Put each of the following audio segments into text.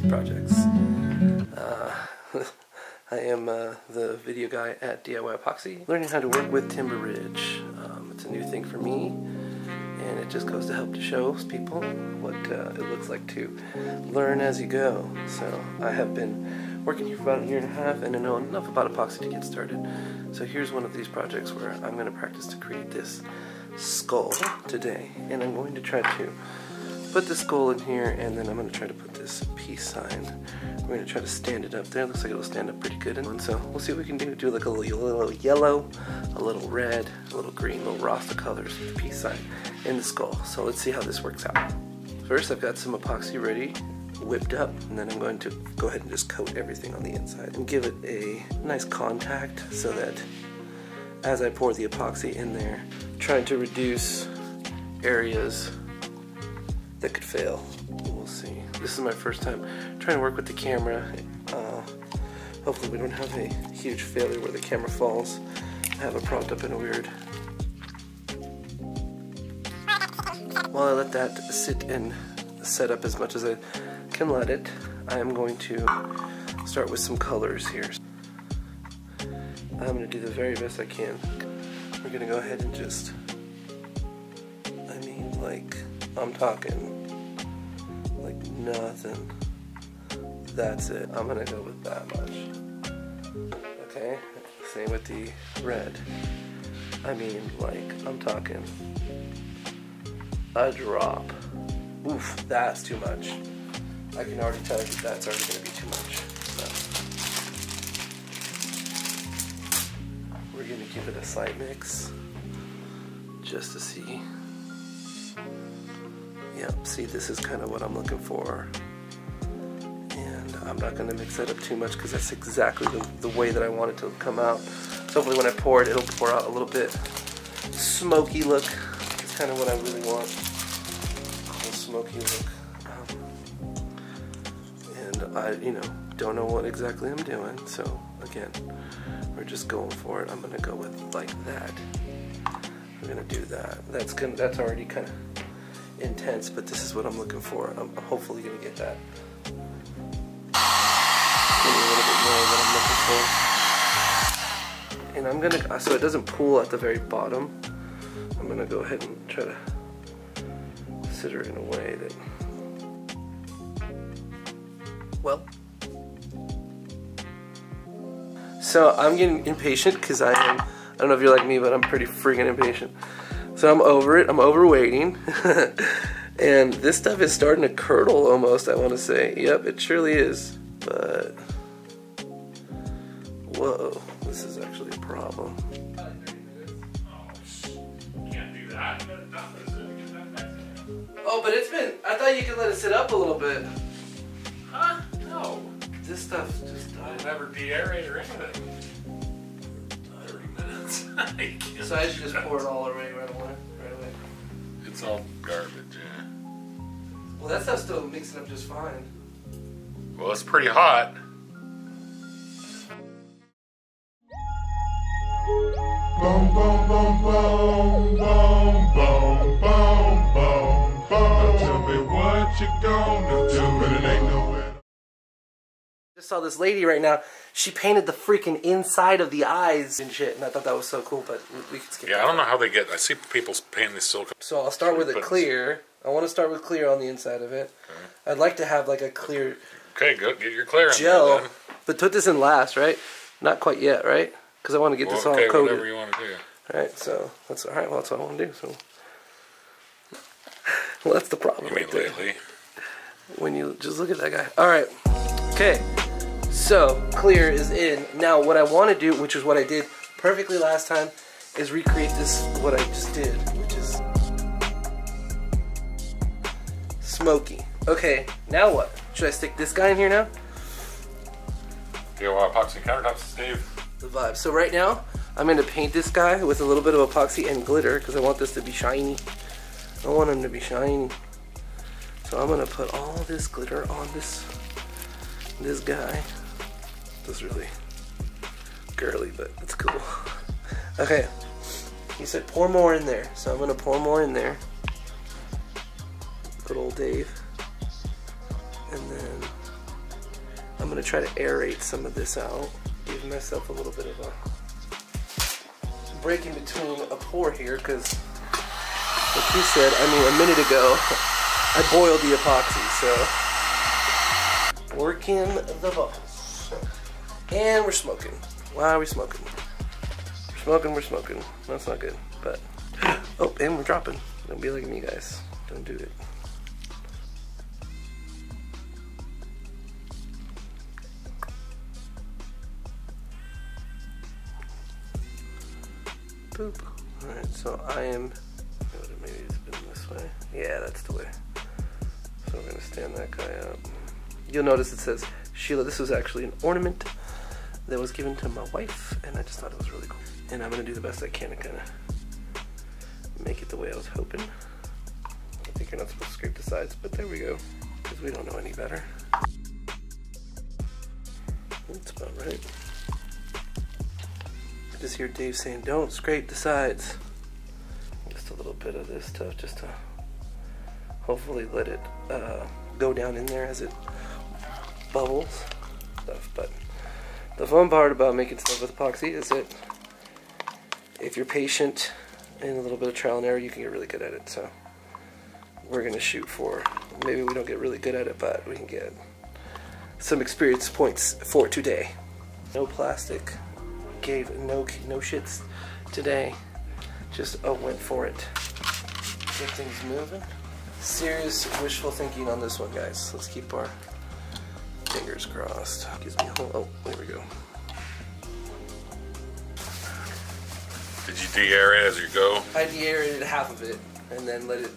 epoxy projects. I am the video guy at DIYEPOXY, learning how to work with Timber Ridge. It's a new thing for me, and it just goes to help to show people what it looks like to learn as you go. So I have been working here for about 1.5 years, and I know enough about epoxy to get started. So here's one of these projects where I'm going to practice to create this skull today, and I'm going to try to put the skull in here, and then I'm going to try to put this peace sign. We're going to try to stand it up there. Looks like it'll stand up pretty good. And so we'll see what we can do. Do like a little yellow, a little red, a little green, a little rasta colors with the peace sign in the skull. So let's see how this works out. First, I've got some epoxy ready, whipped up, and then I'm going to go ahead and just coat everything on the inside and give it a nice contact so that as I pour the epoxy in there, trying to reduce areas that could fail. We'll see. This is my first time trying to work with the camera. Hopefully we don't have a huge failure where the camera falls. I have it propped up in a weird... While I let that sit and set up as much as I can let it, I am going to start with some colors here. I'm going to do the very best I can. We're going to go ahead and just, like, I'm talking like nothing. That's it. I'm going to go with that much. Okay? Same with the red. Like, I'm talking a drop. Oof, that's too much. I can already tell you that's already going to be too much. So we're going to give it a slight mix just to see. Yep, see, this is kind of what I'm looking for. And I'm not going to mix that up too much because that's exactly the way that I want it to come out. So hopefully when I pour it, it'll pour out a little bit smoky look. It's kind of what I really want. A smoky look. And I, don't know what exactly I'm doing. So again, we're just going for it. I'm going to go with like that. I'm going to do that. That's already kind of intense, but this is what I'm looking for. I'm hopefully going to get that. Maybe a little bit more what I'm looking for. And I'm going to, so it doesn't pool at the very bottom, I'm going to go ahead and try to sit her in a way that, well. So I'm getting impatient because I don't know if you're like me, but I'm pretty freaking impatient. So I'm over it, I'm overweighting, and this stuff is starting to curdle almost, I want to say. Yep, it surely is, but, whoa, this is actually a problem. Can't do that. Oh, but it's been, I thought you could let it sit up a little bit. Huh? No. This stuff just died. I'll never deaerate or anything. 30 minutes. So I should just pour it all away right away. It's all garbage, yeah. Well, that stuff's still mixing up just fine. Well, it's pretty hot. Boom, boom, boom, boom, boom, boom, boom, boom, boom. Now tell me what you gonna do, but it ain't nowhere. I just saw this lady right now. She painted the freaking inside of the eyes and shit, and I thought that was so cool, but we can skip that. Yeah, I don't know how they get, I see people painting this silicone. So I'll start with it clear. I want to start with clear on the inside of it. Okay. I'd like to have like a clear okay, good. Get your clear gel, on there, then. But put this in last, right? Not quite yet, right? Because I want to get this all coated. Whatever you want to do. Alright, so that's alright. Well, that's what I want to do. So, well, that's the problem. You mean right there. lately? When you just look at that guy. Alright. Okay. So clear is in. Now, what I want to do, which is what I did perfectly last time, is recreate this. What I just did, which is smoky. Okay. Now what? Should I stick this guy in here now? Epoxy countertops, Steve. The vibe. So right now, I'm going to paint this guy with a little bit of epoxy and glitter because I want this to be shiny. I want him to be shiny. So I'm going to put all this glitter on this guy. This is really girly, but it's cool. Okay. He said pour more in there. So I'm going to pour more in there. Good old Dave. And then I'm going to try to aerate some of this out, give myself a little bit of a break in between a pour here, because like you said, I mean a minute ago, I boiled the epoxy, so working the bubbles. And we're smoking. Why are we smoking? We're smoking. That's not good, but oh, and we're dropping. Don't be like me, guys. Don't do it. Boop. Alright, so I am, maybe it's been this way. Yeah, that's the way. So we're gonna stand that guy up. You'll notice it says Sheila. This was actually an ornament that was given to my wife, and I just thought it was really cool. And I'm gonna do the best I can to kind of make it the way I was hoping. I think you're not supposed to scrape the sides, but there we go, because we don't know any better. That's about right. I just hear Dave saying, don't scrape the sides. Just a little bit of this stuff, just to hopefully let it go down in there as it bubbles stuff. But the fun part about making stuff with epoxy is that if you're patient and a little bit of trial and error, you can get really good at it. So we're going to shoot for, maybe we don't get really good at it, but we can get some experience points for today. No plastic, gave no shits today, just went for it. Get things moving. Serious wishful thinking on this one, guys. Let's keep our fingers crossed. Gives me a whole, oh, there we go. Did you de-aerate as you go? I de-aerated half of it and then let it,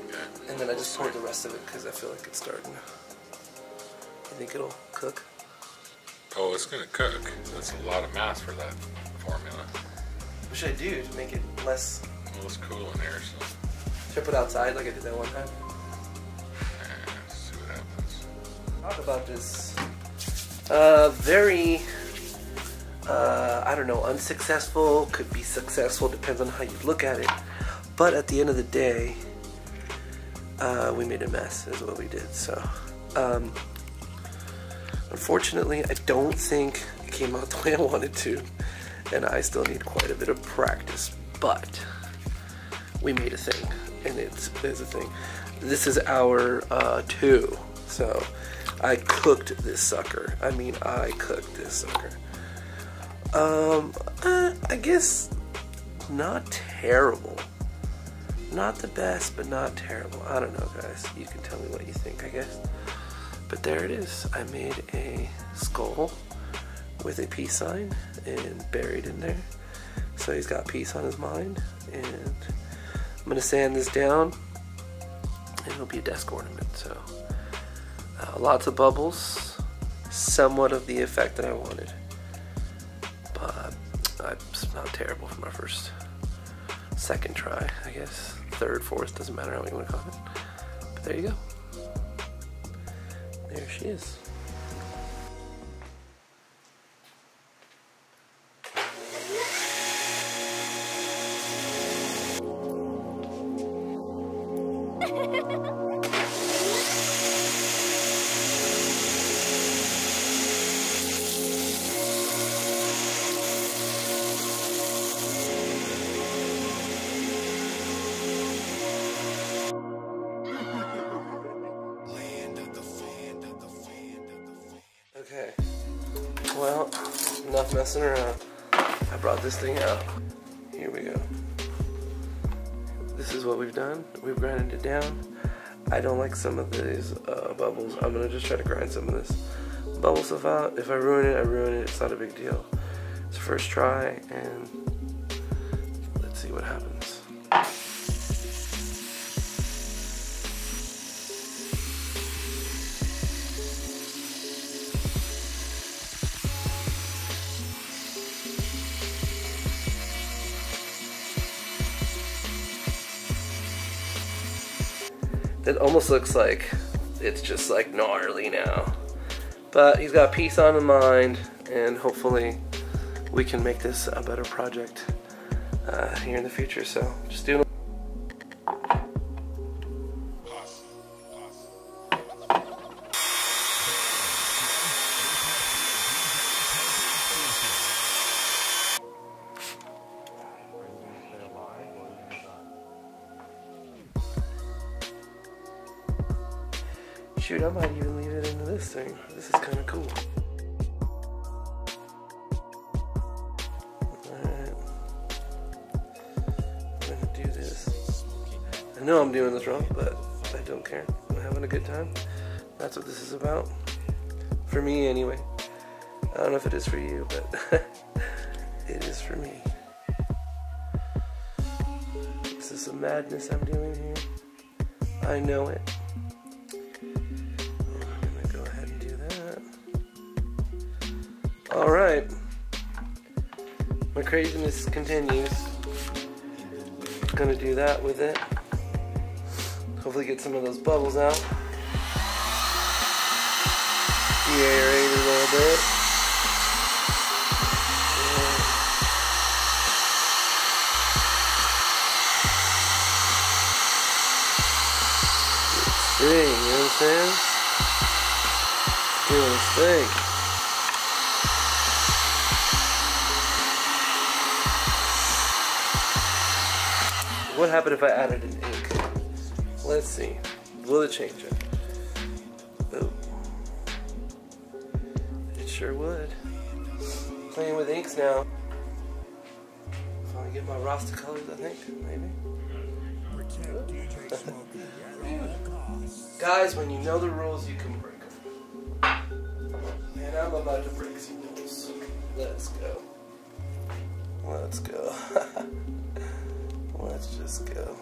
Okay. and then I just poured the rest of it because I feel like it's starting. You think it'll cook? Oh, it's gonna cook. That's a lot of mass for that formula. What should I do to make it less? Well, it's cool in here, so. Should I put it outside like I did that one time? Let's see what happens. Talk about this very, I don't know, unsuccessful, could be successful, depends on how you look at it. But at the end of the day, we made a mess is what we did. So, unfortunately, I don't think it came out the way I wanted to. And I still need quite a bit of practice. But we made a thing. And it's a thing. This is hour 2. So I cooked this sucker. I mean, I cooked this sucker. I guess not terrible. Not the best, but not terrible. I don't know, guys. You can tell me what you think, I guess. But there it is. I made a skull with a peace sign and buried in there. So he's got peace on his mind. And I'm going to sand this down. And it'll be a desk ornament. So lots of bubbles. Somewhat of the effect that I wanted. But it's not terrible for my second try, I guess. Third, fourth, doesn't matter how you want to call it. But there you go. There she is. Okay, well, enough messing around. I brought this thing out. Here we go. This is what we've done. We've grinded it down. I don't like some of these bubbles. I'm gonna just try to grind some of this bubble stuff out. If I ruin it, I ruin it. It's not a big deal. It's the first try, and let's see what happens. It almost looks like it's just like gnarly now. But he's got peace on his mind, and hopefully we can make this a better project here in the future. So just doing I might even leave it into this thing. This is kind of cool. Alright. I'm gonna do this. I know I'm doing this wrong, but I don't care. I'm having a good time. That's what this is about. For me, anyway. I don't know if it is for you, but it is for me. This is some madness I'm doing here. I know it. I'm gonna go ahead and do that. Alright. My craziness continues. Gonna do that with it. Hopefully get some of those bubbles out. Deaerate a little bit. Thing, you know what I'm saying? Doing his thing. What happened if I added an ink? Let's see. Will it change it? Oh. It sure would. Playing with inks now. If I get my Rasta colors, I think, maybe. Guys, when you know the rules, you can break them. And I'm about to break some rules. Let's go. Let's go. Let's just go.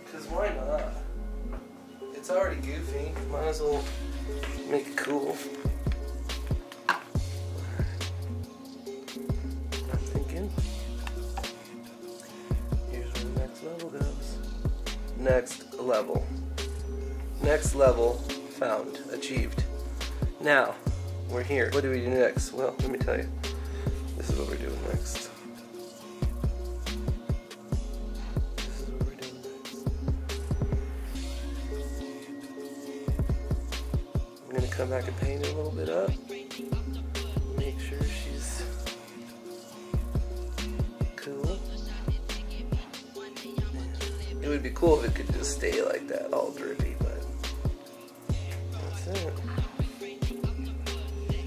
Because why not? It's already goofy. Might as well make it cool. I'm thinking. Here's where the next level goes. Next level. Next level found. Achieved. Now, we're here. What do we do next? Well, let me tell you. This is what we're doing next. This is what we're doing next. I'm going to come back and paint it a little bit up. Make sure she's cool. It would be cool if it could just stay like that, all drippy, but that's it.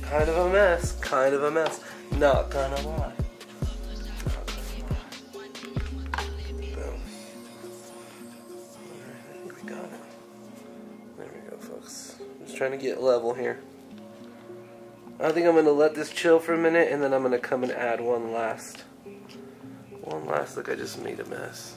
Kind of a mess, kind of a mess. Not gonna lie. Boom. Alright, I think we got it. There we go, folks. I'm just trying to get level here. I think I'm gonna let this chill for a minute, and then I'm gonna come and add one last. Look, I just made a mess.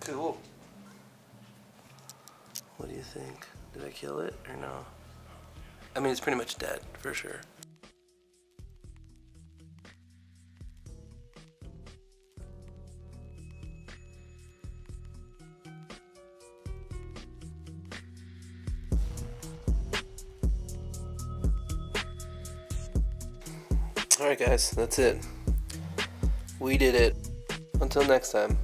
Cool. What do you think? Did I kill it or no? I mean, it's pretty much dead, for sure. Alright guys, that's it. We did it. Until next time.